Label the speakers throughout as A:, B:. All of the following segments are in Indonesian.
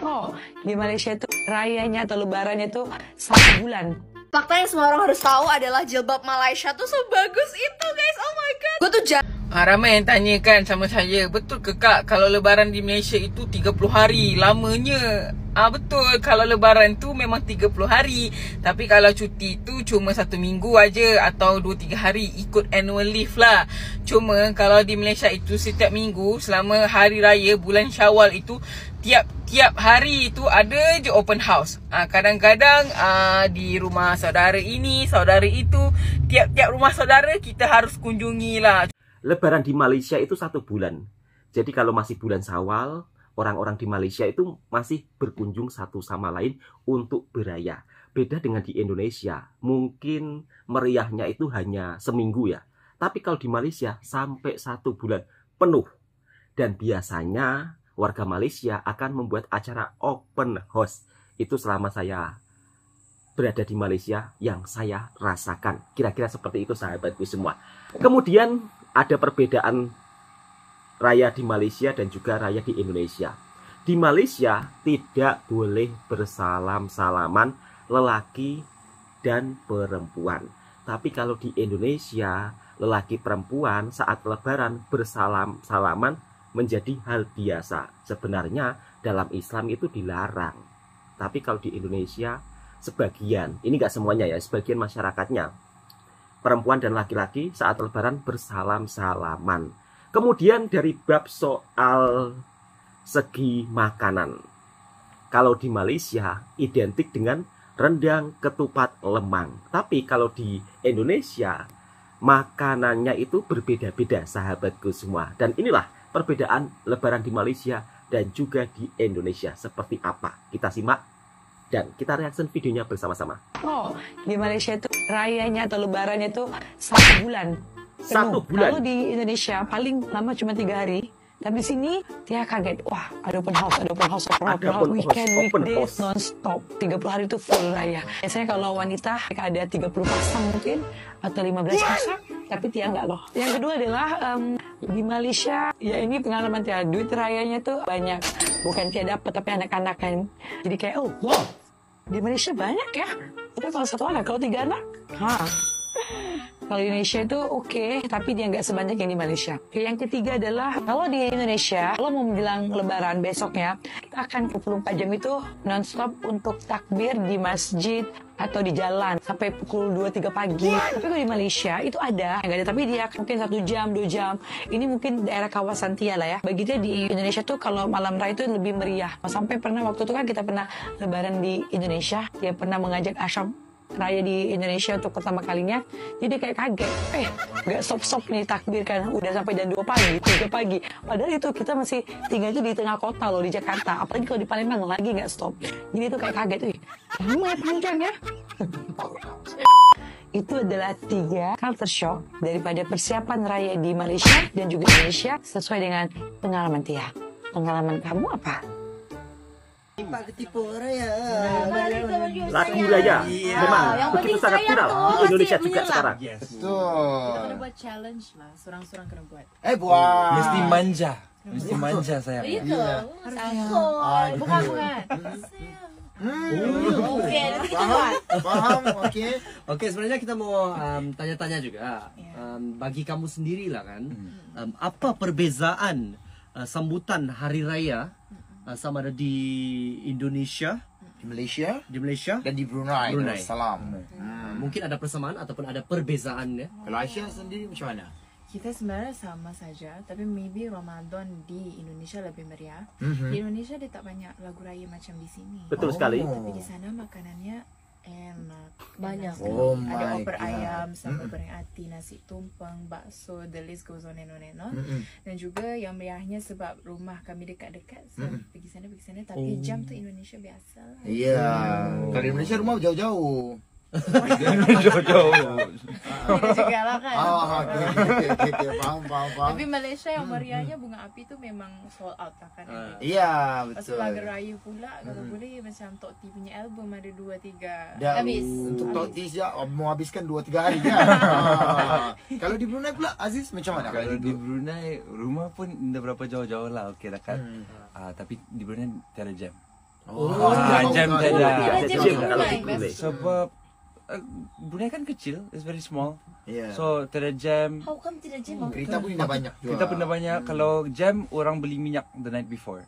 A: Oh, di Malaysia itu rayanya atau lebarannya itu 1 bulan.
B: Fakta yang semua orang harus tahu adalah jilbab Malaysia tuh sebagus itu, guys. Oh my god. Gue tuh
C: ramai yang tanyakan sama saya, betul ke kak kalau lebaran di Malaysia itu 30 hari lamanya? Betul, kalau lebaran tu memang 30 hari. Tapi kalau cuti tu cuma 1 minggu aja atau 2-3 hari, ikut annual leave lah. Cuma kalau di Malaysia itu setiap minggu selama hari raya bulan Syawal itu tiap hari itu ada je open house. Kadang-kadang di rumah saudara ini, saudara itu, tiap rumah saudara kita harus kunjungi lah.
D: Lebaran di Malaysia itu 1 bulan. Jadi kalau masih bulan Syawal, orang-orang di Malaysia itu masih berkunjung satu sama lain untuk beraya. Beda dengan di Indonesia, mungkin meriahnya itu hanya seminggu ya. Tapi kalau di Malaysia sampai 1 bulan penuh. Dan biasanya warga Malaysia akan membuat acara open house. Itu selama saya berada di Malaysia yang saya rasakan. Kira-kira seperti itu sahabatku semua. Kemudian ada perbedaan raya di Malaysia dan juga raya di Indonesia. Di Malaysia tidak boleh bersalam-salaman lelaki dan perempuan. Tapi kalau di Indonesia, lelaki perempuan saat lebaran bersalam-salaman menjadi hal biasa. Sebenarnya dalam Islam itu dilarang. Tapi kalau di Indonesia, sebagian, ini nggak semuanya ya, sebagian masyarakatnya, perempuan dan laki-laki saat lebaran bersalam-salaman. Kemudian dari bab soal segi makanan. Kalau di Malaysia identik dengan rendang, ketupat, lemang. Tapi kalau di Indonesia makanannya itu berbeda-beda sahabatku semua. Dan inilah perbedaan lebaran di Malaysia dan juga di Indonesia. Seperti apa? Kita simak dan kita reaction videonya bersama-sama.
A: Oh, di Malaysia itu rayanya atau lebarannya itu 1 bulan.
D: 1 bulan.
A: Kalau di Indonesia paling lama cuma 3 hari. Tapi di sini dia kaget, wah ada open house, weekend, weekdays non-stop. 30 hari itu full raya. Biasanya kalau wanita ada 30 pasang mungkin atau 15 pasang, tapi Tia enggak loh. Yang kedua adalah di Malaysia, ya ini pengalaman Tia, duit rayanya tuh banyak. Bukan Tia dapat tapi anak-anak kan. Jadi kayak oh wow, di Malaysia banyak ya. Tapi kalau 1 anak, kalau 3 anak, kalau di Indonesia itu oke, tapi dia nggak sebanyak yang di Malaysia. Yang ketiga adalah, kalau di Indonesia, kalau mau menjelang lebaran besoknya, kita akan 24 jam itu non-stop untuk takbir di masjid atau di jalan sampai pukul 2-3 pagi. Tapi kalau di Malaysia itu ada, nggak ada, tapi dia mungkin 1 jam, 2 jam. Ini mungkin daerah kawasan Tia lah ya. Bagi dia di Indonesia tuh kalau malam raya itu lebih meriah. Sampai pernah waktu itu kan kita pernah lebaran di Indonesia, dia pernah mengajak asyam raya di Indonesia untuk pertama kalinya. Jadi kayak kaget, gak stop-stop nih takbir kan, udah sampai jam 2 pagi, 3 pagi. Padahal itu kita masih tinggal itu di tengah kota loh, di Jakarta. Apalagi kalau di Palembang lagi gak stop. Jadi itu kayak kaget, lama ya, panjang ya. Itu adalah 3 culture shock daripada persiapan raya di Malaysia dan juga Indonesia sesuai dengan pengalaman Tia. Pengalaman kamu apa?
E: Ketipu raya.
D: Lagu raya memang begitu sangat viral di Indonesia juga sekarang.
E: Betul.
B: Kita kena buat challenge lah, seorang-seorang kena buat.
E: Buat.
F: Mesti manja saya.
B: Itu takut. Bukan.
E: Paham, oke.
F: Oke, sebenarnya kita mau tanya-tanya juga. Bagi kamu sendiri lah kan, apa perbezaan sambutan hari raya sama ada di Indonesia,
E: Di Malaysia,
F: dan
E: dan di Brunei. Salam.
F: mungkin ada persamaan ataupun ada perbezaan ya.
E: Kalau Aisyah sendiri macam mana?
B: Kita sebenarnya sama saja, tapi maybe Ramadan di Indonesia lebih meriah. Di Indonesia dia tak banyak lagu raya macam di sini.
D: Betul sekali.
B: Tapi di sana makanannya enak, banyak.
E: my
B: Ada opor
E: God.
B: ayam, sambal goreng ati, nasi tumpeng, bakso, the list goes on and on and on. Dan juga yang meriahnya sebab rumah kami dekat-dekat, so pergi sana. Tapi jam tu Indonesia biasa lah.
E: Iya. Kalau di Malaysia rumah jauh-jauh.
F: Jauh-jauh.
B: Ini juga lah kan.
E: Oke. Faham.
B: Tapi Malaysia yang meriahnya bunga api tu memang sold out lah kan.
E: Iya,
B: Lepas
E: betul.
B: tu lagu raya pula, kalau boleh macam Tok T punya album ada 2-3
E: Dah,
B: habis.
E: Untuk Tok T sejak mau habiskan 2-3 hari kan. Kalau di Brunei pula Aziz macam mana?
G: Kalau di Brunei rumah pun tidak berapa jauh-jauh lah, okey dekat. Tapi di Brunei tiada jam. Jam tak ada.
B: Jam
D: kalau
B: Brunei,
D: di Brunei.
G: Sebab Brunei kan kecil, it's very small.
E: Yeah.
G: So tak ada jam.
B: How come tidak jam?
E: Kereta pun tidak banyak juga.
G: Kita pernah banyak kalau jam orang beli minyak the night before.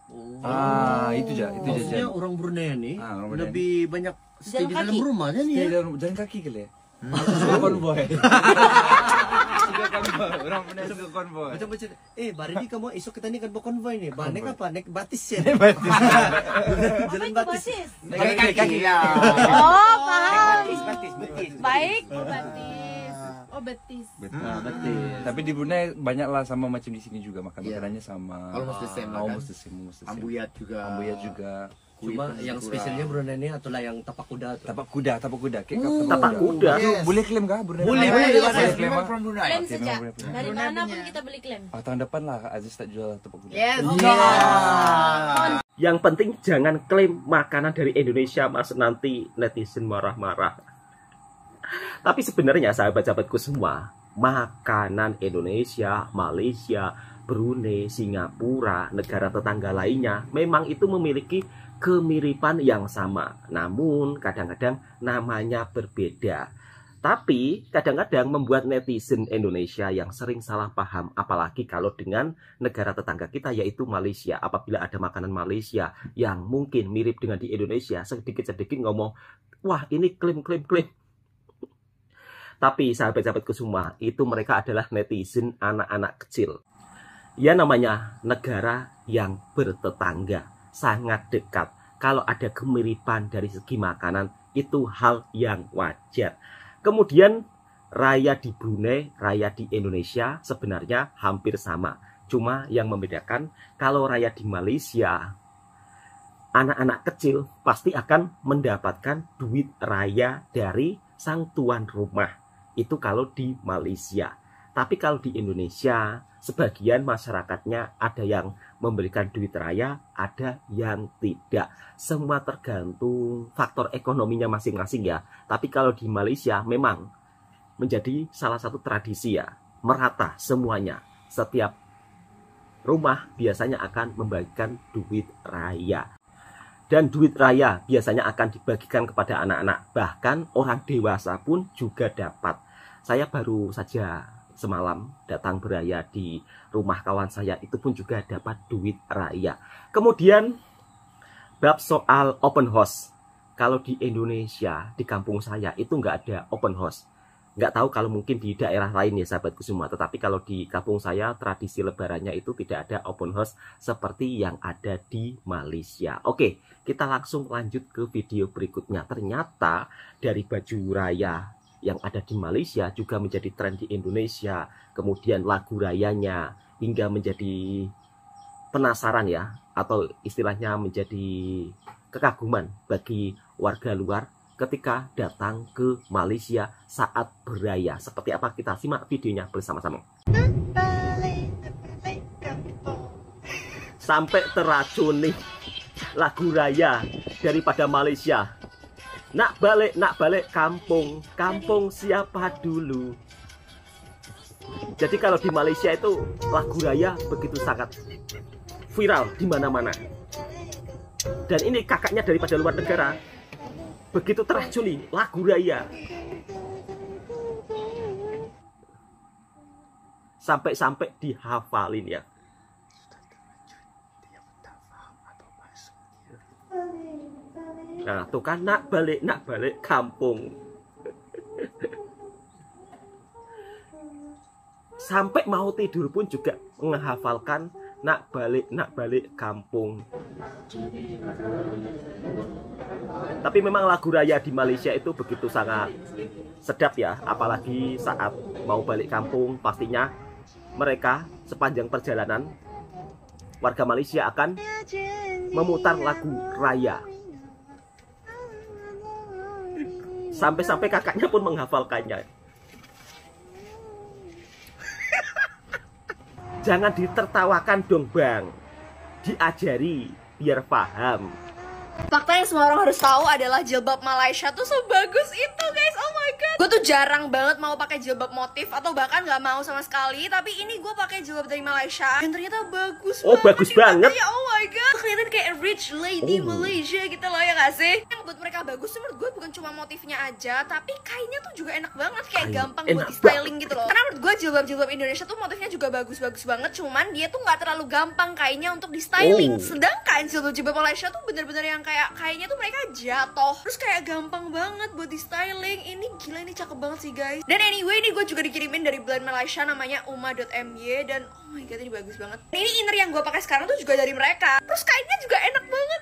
G: Itu je
F: Maksudnya
G: jam.
F: orang Brunei ni
G: Orang Brunei
F: lebih banyak stay
B: Jalan
F: di dalam
B: kaki.
F: rumah je ni
G: Stay
F: ya.
G: dalam jalan kaki kali. Suka konvoy. Suka konvoy. Orang Brunei suka konvoy.
F: Macam hari ni kamu esok kita ni kan bawa konvoy ni. Naik apa? Naik batis ya. Jalan batis.
G: Kaki ya.
B: Oh, paham.
G: Betis.
B: Baik. Oh, betis.
F: Betis.
G: Tapi di Brunei banyaklah sama macam di sini juga makanannya sama.
E: Almost the same lah kan?
G: Almost the same.
E: Ambuyat juga.
G: Ambuyat juga.
F: Cuma yang spesialnya Brunei ni itulah yang tapak kuda tu.
G: Tapak kuda. Kayak
D: Tapak kuda.
E: Yes.
G: Boleh klaim kah Brunei?
F: Boleh,
G: klaim.
E: From Brunei.
B: Klaim
G: Oke,
B: saja.
G: memang boleh.
B: Dari mana pun kita beli klaim.
G: Tahun depan lah Aziz tak jual tapak kuda.
B: Yes.
D: Yang penting jangan klaim makanan dari Indonesia, mas, nanti netizen marah-marah. Tapi sebenarnya sahabat-sahabatku semua, makanan Indonesia, Malaysia, Brunei, Singapura, negara tetangga lainnya memang itu memiliki kemiripan yang sama. Namun kadang-kadang namanya berbeda. Tapi kadang-kadang membuat netizen Indonesia yang sering salah paham, apalagi kalau dengan negara tetangga kita yaitu Malaysia. Apabila ada makanan Malaysia yang mungkin mirip dengan di Indonesia, sedikit-sedikit ngomong, wah ini klaim. Tapi sahabat-sahabatku semua, itu mereka adalah netizen anak-anak kecil. Ya namanya negara yang bertetangga, sangat dekat. Kalau ada kemiripan dari segi makanan, itu hal yang wajar. Kemudian raya di Brunei, raya di Indonesia sebenarnya hampir sama. Cuma yang membedakan kalau raya di Malaysia, anak-anak kecil pasti akan mendapatkan duit raya dari sang tuan rumah. Itu kalau di Malaysia. Tapi kalau di Indonesia, sebagian masyarakatnya ada yang memberikan duit raya, ada yang tidak. Semua tergantung faktor ekonominya masing-masing ya. Tapi kalau di Malaysia memang menjadi salah satu tradisi ya, merata semuanya. Setiap rumah biasanya akan membagikan duit raya. Dan duit raya biasanya akan dibagikan kepada anak-anak. Bahkan orang dewasa pun juga dapat. Saya baru saja semalam datang beraya di rumah kawan saya, itu pun juga dapat duit raya. Kemudian bab soal open house. Kalau di Indonesia, di kampung saya itu nggak ada open house. Nggak tahu kalau mungkin di daerah lain ya sahabatku semua. Tetapi kalau di kampung saya, tradisi lebarannya itu tidak ada open house seperti yang ada di Malaysia. Oke, kita langsung lanjut ke video berikutnya. Ternyata dari baju raya yang ada di Malaysia juga menjadi tren di Indonesia. Kemudian lagu rayanya hingga menjadi penasaran ya, atau istilahnya menjadi kekaguman bagi warga luar ketika datang ke Malaysia saat beraya. Seperti apa, kita simak videonya bersama-sama. Sampai teracuni lagu raya daripada Malaysia. Nak balik kampung, kampung siapa dulu. Jadi kalau di Malaysia itu lagu raya begitu sangat viral di mana-mana. Dan ini kakaknya daripada luar negara, begitu teracuni lagu raya. Sampai-sampai dihafalin ya. Nah, tuh kan nak balik kampung. Sampai mau tidur pun juga menghafalkan nak balik kampung. Tapi memang lagu raya di Malaysia itu begitu sangat sedap ya, apalagi saat mau balik kampung. Pastinya mereka sepanjang perjalanan warga Malaysia akan memutar lagu raya. Sampai-sampai kakaknya pun menghafalkannya. Jangan ditertawakan dong bang, diajari biar paham.
H: Fakta yang semua orang harus tahu adalah jilbab Malaysia tuh sebagus itu guys. Oh my my god. Gue tuh jarang banget mau pakai jilbab motif atau bahkan nggak mau sama sekali. Tapi ini gue pakai jilbab dari Malaysia dan ternyata bagus banget.
D: Bagus banget.
H: Ya, oh my god. Kelihatan kayak rich lady Malaysia gitu loh, ya gak sih? Yang buat mereka bagus tuh menurut gue bukan cuma motifnya aja, tapi kainnya tuh juga enak banget, kayak gampang buat di styling gitu loh. Karena menurut gue jilbab-jilbab Indonesia tuh motifnya juga bagus-bagus banget, cuman dia tuh nggak terlalu gampang kainnya untuk di styling. Sedangkan jilbab-jilbab Malaysia tuh bener-bener yang kayak kainnya tuh mereka jatuh, terus kayak gampang banget buat di styling. Ini gila, ini cakep banget sih guys. Dan anyway, ini gue juga dikirimin dari brand Malaysia namanya uma.my, dan oh my god, ini bagus banget. Dan ini inner yang gue pakai sekarang tuh juga dari mereka. Terus kainnya juga enak banget.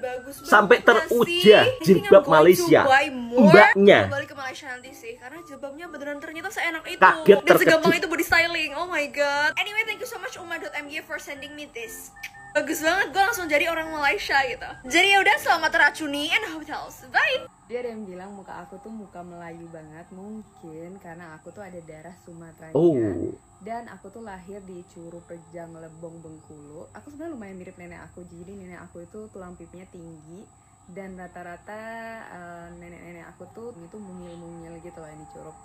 H: Bagus banget.
D: Sampai teruja jilbab Malaysia. Mbaknya
H: balik ke Malaysia nanti sih, karena jilbabnya beneran ternyata seenak itu.
D: Kaget,
H: dan segampang itu body styling. Oh my god. Anyway, thank you so much uma.my for sending me this. Bagus banget, gue langsung jadi orang Malaysia gitu. Jadi yaudah, selamat teracuni and hotels. Bye.
I: Dia ada yang bilang muka aku tuh muka Melayu banget, mungkin karena aku tuh ada darah Sumateranya. Dan aku tuh lahir di Curug Rejang Lebong Bengkulu. Aku sebenarnya lumayan mirip nenek aku, jadi nenek aku itu tulang pipinya tinggi. Dan rata-rata nenek-nenek aku tuh itu mungil-mungil gitu lah ini Curug.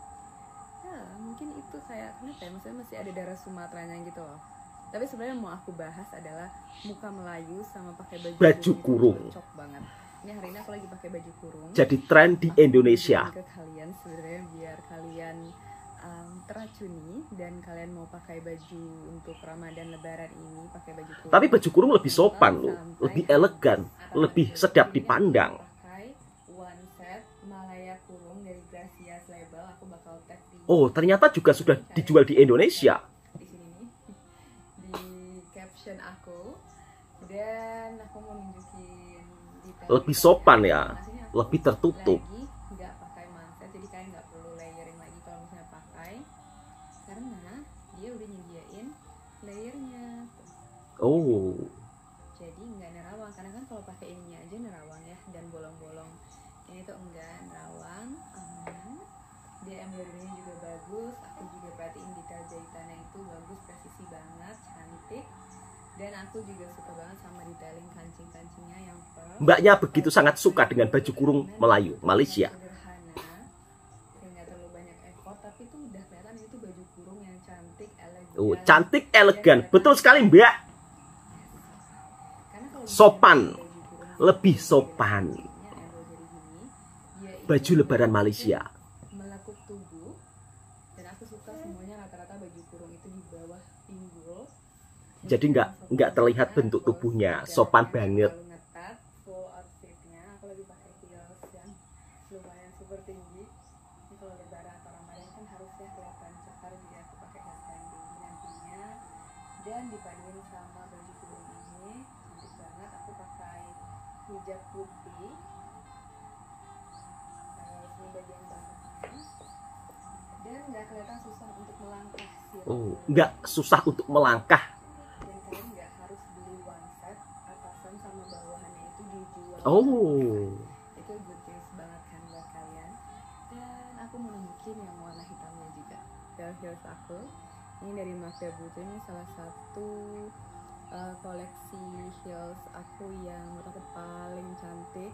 I: Ya mungkin itu kayak kenapa ya, maksudnya masih ada darah Sumateranya gitu loh. Tapi sebenarnya mau aku bahas adalah muka Melayu sama pakai baju kurung. Cocok banget. Ini hari ini aku lagi pakai baju kurung.
D: Jadi tren di Indonesia.
I: Ke kalian sebenarnya biar kalian teracuni dan kalian mau pakai baju untuk Ramadan Lebaran ini pakai baju kurung.
D: Tapi baju kurung lebih sopan loh, lebih elegan, lebih sedap dipandang.
I: Pakai one set Malaya kurung dari Gracias label. Aku bakal tag di.
D: Oh, ternyata juga sudah dijual di Indonesia.
I: Caption aku, dan aku mau nunjukin detail
D: lebih sopan ya, lebih tertutup.
I: Lagi nggak pakai manset, jadi kalian nggak perlu layering lagi kalau misalnya pakai, karena dia udah nyediain layernya. Jadi nggak nerawang, karena kan kalau pakai ininya aja nerawang ya, dan bolong-bolong. Ini tuh enggak nerawang, aman. Dia embroidery-nya juga bagus. Aku juga perhatiin detail jahitannya itu bagus, presisi banget, cantik. Dan aku juga suka banget sama detailing kancing-kancingnya yang pearl.
D: Mbaknya begitu sangat suka dengan baju kurung Melayu Malaysia.
I: Sederhana, yang nggak terlalu banyak effort, tapi tuh udah kelihatan itu baju kurung yang cantik, elegan.
D: Cantik, elegan, betul sekali Mbak. Sopan, lebih sopan. Baju Lebaran Malaysia.
I: Melekuk tubuh, dan aku suka semuanya rata-rata baju kurung itu di bawah pinggul.
D: Jadi nggak terlihat bentuk tubuhnya, sopan banget.
I: Ngetat full outfitnya. Aku lagi pakai heels yang lumayan super tinggi. Ini kalau Lebaran atau Ramadan kan harusnya kelihatan cakar, jadi aku pakai heels yang tinggi nantinya. Dan dipaduin sama baju kurung ini, cantik banget. Aku pakai hijab putih. Ini bagian bawahnya. Dan nggak kelihatan susah untuk melangkah sih.
D: Nggak susah untuk melangkah.
I: Itu good news banget kan buat kalian. Dan aku mau nunjukin yang warna hitamnya juga. Heels aku ini dari Mafia Butuh, ini salah satu koleksi heels aku yang menurut aku paling cantik.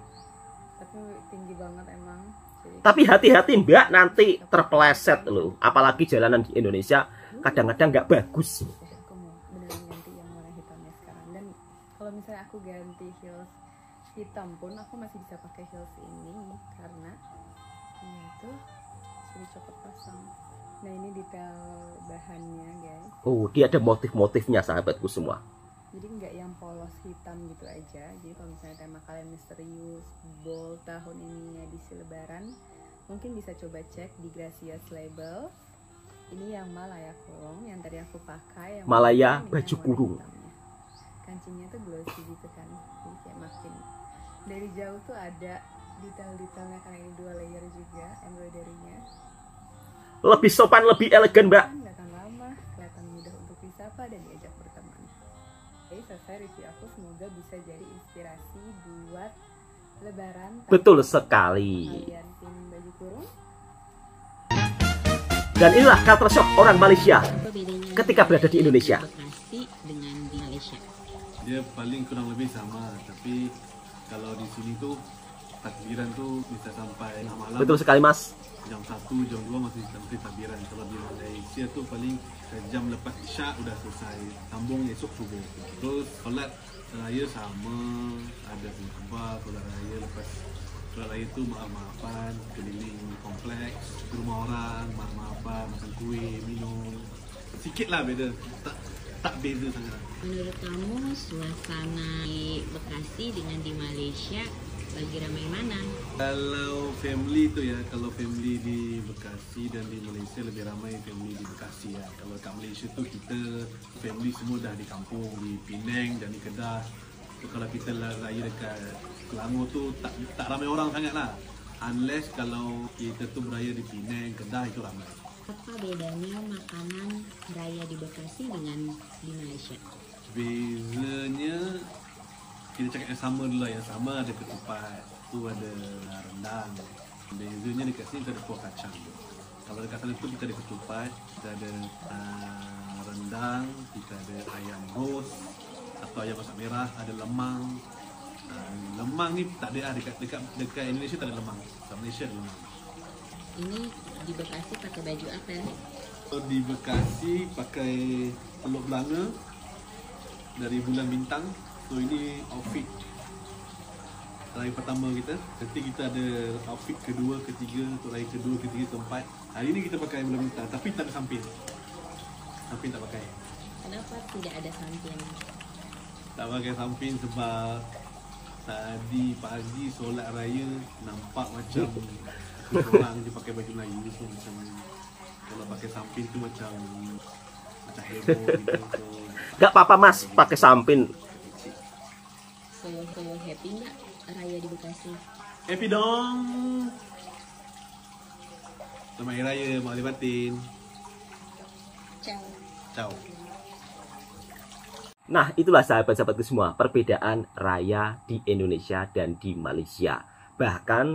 I: Tapi tinggi banget emang.
D: Tapi hati-hati Mbak, nanti terpeleset loh. Apalagi jalanan di Indonesia kadang-kadang nggak bagus.
I: Aku mau beneran ganti yang warna hitamnya sekarang. Dan kalau misalnya aku ganti heels hitam pun aku masih bisa pakai heels ini karena ini tuh sudah copot pasang. Nah ini detail bahannya guys.
D: Dia ada motif-motifnya sahabatku semua.
I: Jadi nggak yang polos hitam gitu aja. Jadi kalau misalnya tema kalian misterius, bold tahun ini edisi Lebaran, mungkin bisa coba cek di Gracias label. Ini yang Malaya kurung, yang tadi aku pakai. Yang
D: Malaya baju kurung.
I: Kancingnya tuh glossy gitu kan, jadi kayak makin dari jauh tuh ada detail-detailnya karena ini 2 layer juga embroidery-nya.
D: Lebih sopan, lebih elegan Mbak.
I: Datang lama, kelihatan mudah untuk disapa dan diajak berteman. Jadi selesai review aku, semoga bisa jadi inspirasi buat Lebaran.
D: Betul sekali.
I: Kalian tim baju kurung.
D: Dan inilah culture shock orang Malaysia ketika berada di Indonesia.
J: Dia paling kurang lebih sama, tapi kalau di sini tuh takbiran tuh bisa sampai malam.
D: Betul sekali Mas.
J: Jam 1, jam 2 masih takbiran. Kalau di Malaysia tuh paling sejam lepas Isya udah selesai. Sambung esok subuh. Terus solat raya sama, ada khutbah solat raya. Lepas solat raya itu maaf-maafan, keliling kompleks, ke rumah orang, maaf-maafan, makan kuih, minum. Sikit lah beda, tak beza sangat.
K: Menurut kamu suasana di Bekasi dengan di Malaysia lagi ramai mana?
J: Kalau family tu ya, kalau family di Bekasi dan di Malaysia lebih ramai family di Bekasi ya. Kalau kat Malaysia tu kita family semua dah di kampung, di Penang dan di Kedah. So, kalau kita raya dekat Selangor tu tak ramai orang sangat lah. Unless kalau kita tu beraya di Penang, Kedah itu ramai.
K: Apa bedanya makanan raya di Bekasi dengan di Malaysia?
J: Bezanya kita cakap yang sama dulu lah. Yang sama ada ketupat, tu ada rendang. Bezanya dekat sini kita ada kuah kacang. Kalau dekat sana tu kita ada ketupat, kita ada rendang, kita ada ayam roast atau ayam masak merah, ada lemang. Lemang ni tak ada dekat Indonesia tak ada lemang. Dekat Malaysia ada lemang.
K: Ini di Bekasi pakai baju apa?
J: Di Bekasi pakai peluk belanga dari bulan bintang. So ini outfit raya pertama kita. Nanti kita ada outfit kedua, ketiga untuk raya kedua, ketiga, keempat. Hari ini kita pakai bulan bintang tapi tak ada samping. Samping tak pakai.
K: Kenapa tidak ada samping?
J: Tak pakai samping sebab tadi pagi solat raya nampak macam orang je pakai baju Melayu, so macam kalau pakai samping tu macam heboh gitu. So,
D: gak apa-apa Mas, pakai samping.
K: So happy nggak raya di Bekasi?
J: Happy dong. Selamat Hari Raya, Mak Lahir Batin.
K: Ciao.
J: Ciao.
D: Nah, itulah sahabat-sahabatku semua, perbedaan raya di Indonesia dan di Malaysia. Bahkan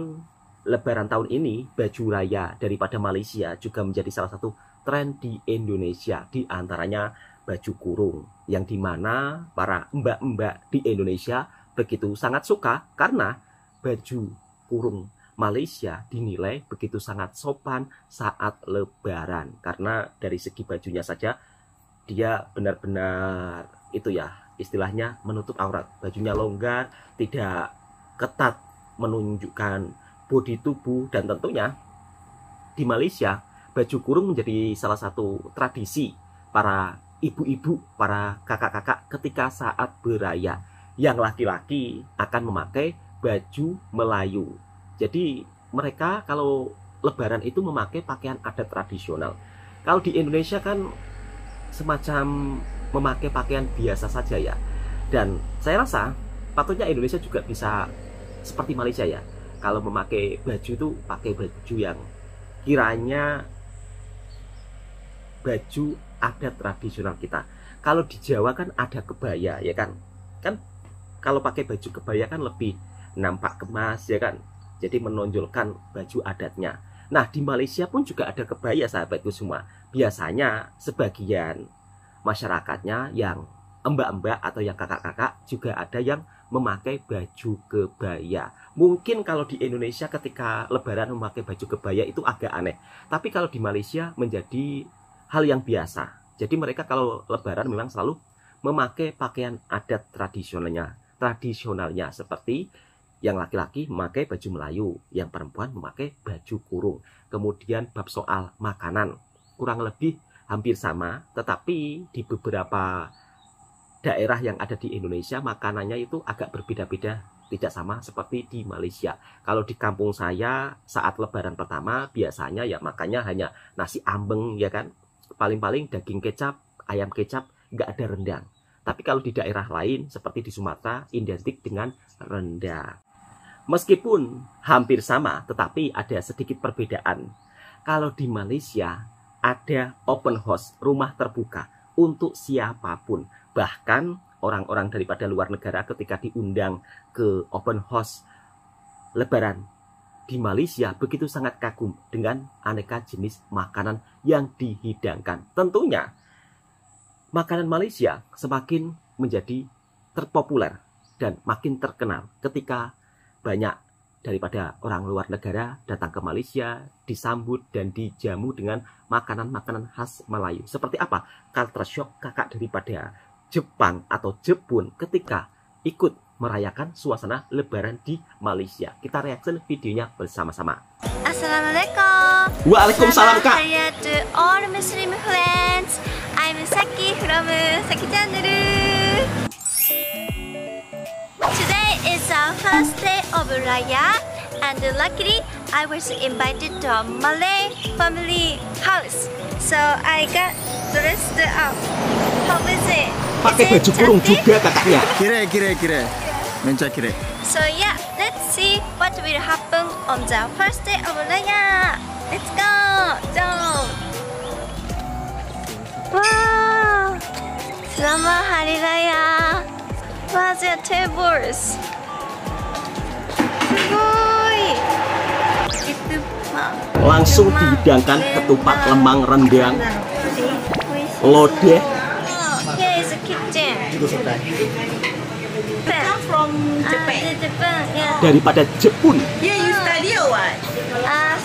D: Lebaran tahun ini, baju raya daripada Malaysia juga menjadi salah satu tren di Indonesia. Di antaranya baju kurung, yang dimana para mbak-mbak di Indonesia begitu sangat suka karena baju kurung Malaysia dinilai begitu sangat sopan saat Lebaran. Karena dari segi bajunya saja, dia benar-benar itu ya, istilahnya menutup aurat. Bajunya longgar, tidak ketat, menunjukkan bodi tubuh, dan tentunya di Malaysia baju kurung menjadi salah satu tradisi para ibu-ibu, para kakak-kakak ketika saat beraya. Yang laki-laki akan memakai baju Melayu. Jadi mereka kalau Lebaran itu memakai pakaian adat tradisional. Kalau di Indonesia kan semacam memakai pakaian biasa saja ya. Dan saya rasa patutnya Indonesia juga bisa seperti Malaysia ya. Kalau memakai baju itu pakai baju yang kiranya baju adat tradisional kita. Kalau di Jawa kan ada kebaya ya kan. Kan kalau pakai baju kebaya kan lebih nampak kemas ya kan. Jadi menonjolkan baju adatnya. Nah, di Malaysia pun juga ada kebaya sahabatku semua. Biasanya sebagian masyarakatnya yang mbak-mbak atau yang kakak-kakak juga ada yang memakai baju kebaya. Mungkin kalau di Indonesia ketika Lebaran memakai baju kebaya itu agak aneh. Tapi kalau di Malaysia menjadi hal yang biasa. Jadi mereka kalau Lebaran memang selalu memakai pakaian adat tradisionalnya seperti yang laki-laki memakai baju Melayu, yang perempuan memakai baju kurung. Kemudian bab soal makanan kurang lebih hampir sama, tetapi di beberapa daerah yang ada di Indonesia makanannya itu agak berbeda-beda, tidak sama seperti di Malaysia. Kalau di kampung saya saat Lebaran pertama biasanya ya makannya hanya nasi ambeng ya kan, paling-paling daging kecap, ayam kecap, nggak ada rendang. Tapi kalau di daerah lain seperti di Sumatera identik dengan rendang. Meskipun hampir sama, tetapi ada sedikit perbedaan. Kalau di Malaysia ada open house, rumah terbuka untuk siapapun. Bahkan orang-orang daripada luar negara ketika diundang ke open house Lebaran di Malaysia begitu sangat kagum dengan aneka jenis makanan yang dihidangkan. Tentunya makanan Malaysia semakin menjadi terpopuler dan makin terkenal ketika banyak daripada orang luar negara datang ke Malaysia, disambut dan dijamu dengan makanan-makanan khas Melayu. Seperti apa culture shock kakak daripada Jepang atau Jepun ketika ikut merayakan suasana lebaran di Malaysia. Kita reaction videonya bersama-sama.
L: Assalamualaikum.
D: Waalaikumsalam, Kak.
L: To all Muslim friends. I'm Saki from Saki Channel. Today is our first day of Raya, and luckily I was invited to a Malay family house. So I got dressed up. How is it?
D: Pakai baju kurung juga kakaknya.
E: Kira. Mencakire.
L: So yeah, let's see what will happen on the first day of Raya. Let's go. Jom. Wow. Selamat Hari Raya. What's your tables?
D: Langsung dihidangkan ketupat, lemang, rendang, lodeh.
L: Here is a kitchen.
C: From Japan.
L: Yeah.
D: Daripada Jepun.
C: Yeah, you study or what?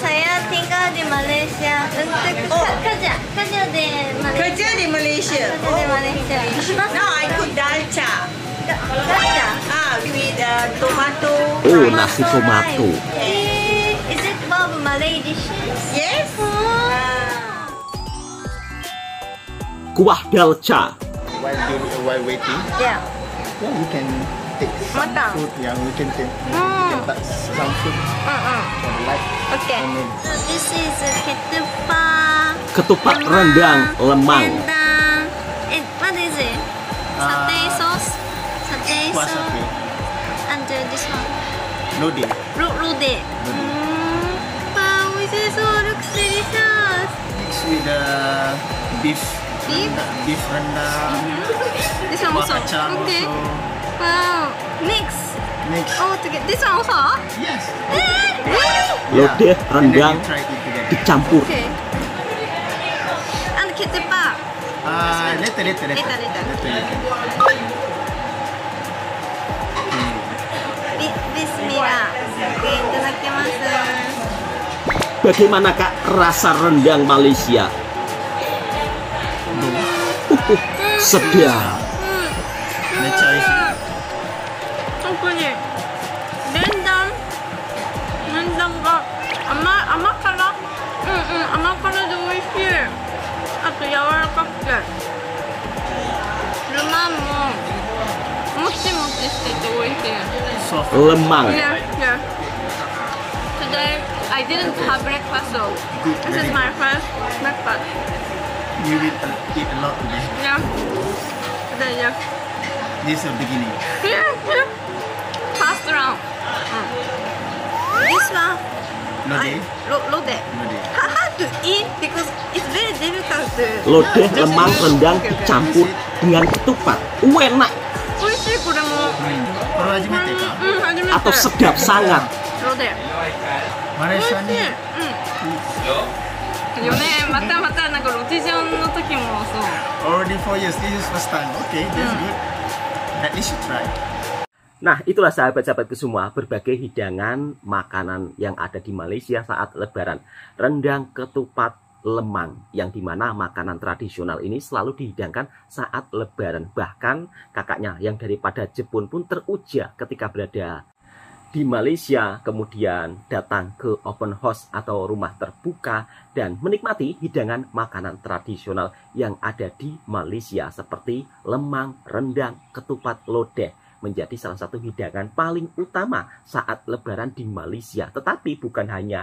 L: Saya tinggal di Malaysia untuk kerja di Malaysia.
C: Kerja di Malaysia.
L: Kerja di Malaysia.
C: Now I cook dalcha.
L: Kerja.
C: With tomato.
D: Oh, nasi tomato.
L: Is it one of Malay dishes?
C: Yes.
D: Kuah dalcha.
E: While waiting,
L: Yeah.
E: we can take some
L: Makan.
E: food. Yeah, we can take some food. Like
L: Okay. So this is ketupat.
D: Ketupat rendang, lemang.
L: Rendang. And what is it? Satay sauce. Satay
E: kuah
L: sauce.
E: satay.
L: And this one.
E: Lodeh.
L: Rude. Wow, this is so looks delicious.
E: Mixed with the beef. Beef rendang.
L: This one
E: Kuah
L: also.
E: kacang
L: Okay.
E: also.
L: Wow. Mix. Oh, together. This one also?
E: Yes.
L: Really?
D: Lodeh, rendang,
E: Try it together.
D: dicampur.
L: Okay. And ketupat.
E: Later.
L: Bismillah. Okay, itadakimasu.
D: Bagaimana Kak rasa rendang Malaysia? Sedap. Lemang.
L: Yeah. Today I didn't have breakfast though. This is my first breakfast.
E: You will eat a lot today.
L: Yeah. Today, yeah.
E: This is the beginning.
L: Yeah. First round. This one.
E: Lodeh.
L: Lodeh. Hard to eat because it's very difficult to.
D: Lodeh, lemang, rendang dicampur dengan ketupat. Enak. Atau sedap sangat.
L: Lodeh.
E: Malaysia ni.
L: 4年またなんかロティジョンの時もそう。
E: Already 4 years. This is first time. Okay, that's good. At least you try.
D: Nah, itulah sahabat-sahabatku semua, berbagai hidangan makanan yang ada di Malaysia saat Lebaran. Rendang, ketupat, lemang, yang dimana makanan tradisional ini selalu dihidangkan saat Lebaran. Bahkan kakaknya yang daripada Jepun pun teruja ketika berada di Malaysia, kemudian datang ke open house atau rumah terbuka dan menikmati hidangan makanan tradisional yang ada di Malaysia seperti lemang, rendang, ketupat, lodeh. Menjadi salah satu hidangan paling utama saat Lebaran di Malaysia. Tetapi bukan hanya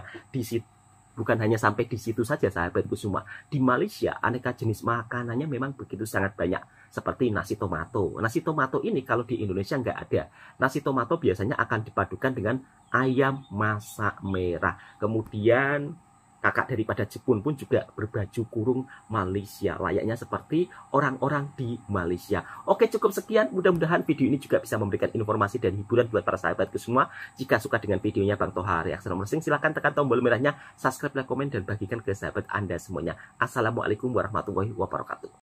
D: sampai di situ saja sahabatku semua. Di Malaysia aneka jenis makanannya memang begitu sangat banyak. Seperti nasi tomato. Nasi tomato ini kalau di Indonesia nggak ada. Nasi tomato biasanya akan dipadukan dengan ayam masak merah. Kemudian kakak daripada Jepun pun juga berbaju kurung Malaysia, layaknya seperti orang-orang di Malaysia. Oke, cukup sekian. Mudah-mudahan video ini juga bisa memberikan informasi dan hiburan buat para sahabatku semua. Jika suka dengan videonya Bang Toha Reaction Mersing, silahkan tekan tombol merahnya, subscribe, like, komen, dan bagikan ke sahabat Anda semuanya. Assalamualaikum warahmatullahi wabarakatuh.